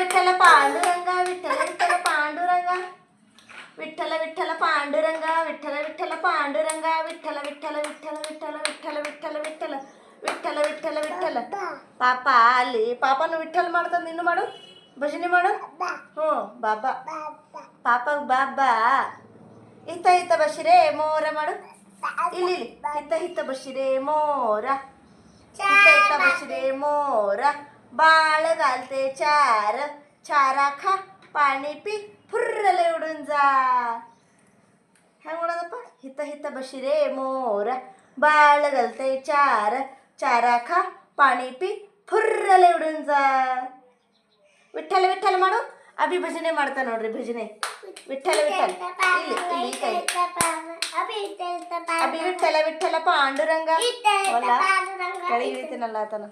ವಿಠಲ ಪಾಂಡುರಂಗ ವಿಠಲ ವಿಠಲ ಪಾಂಡುರಂಗ ವಿಠಲ ವಿಠಲ ಪಾಂಡುರಂಗ ವಿಠಲ ವಿಠಲ ಪಾಂಡುರಂಗ ವಿಠಲ ವಿಠಲ ವಿಠಲ ವಿಠಲ ವಿಠಲ ವಿಠಲ ವಿಠಲ ವಿಠಲ ವಿಠಲ ವಿಠಲ ಪಾಪ ಅಲ್ಲಿ ಪಾಪನು ವಿಠಲ್ ಮಾಡ್ತದ ನಿನ್ನು ಮಾಡು ಭಜನೆ ಮಾಡು ಹ್ಞೂ ಬಾಬಾ ಪಾಪ ಬಾಬಾ ಹಿತ ಹಿತ ಬಶಿರೇ ಮೋರ ಮಾಡು ಇಲ್ಲಿ ಹಿತ ಹಿತ ಬಶಿರೇ ಮೋರ हित हित बसरे मोर बाळ घालते चार चारा खा पाणी पी फुर्रले उडून जा ಹೆಂಗೆ ಮಾಡೋದಪ್ಪ ಹಿತ ಹಿತ ಬಶಿರೇ ಮೋರ ಬಾಳ ಗಲ್ತೆ ಚಾರ ಚಾರ ಖಾ ಪಾಣಿ ಪಿ ಫುರ್ರಲೆ ಉಡುನ್ ಜಾ ವಿಠಲ ವಿಠಲ ಮಾಡು ಅಭಿ ಭಜನೆ ಮಾಡ್ತಾ ನೋಡ್ರಿ ಭಜನೆ ವಿಠಲ ವಿಠಲ ಇಲ್ಲಿ ಇಲ್ಲಿ ಕೈ ಅಭಿ ವಿಠಲ ವಿಠಲ ಪಾಂಡುರಂಗ ಕೆಳಗೆ ಇಳಿತೀನಲ್ಲ ಆತನ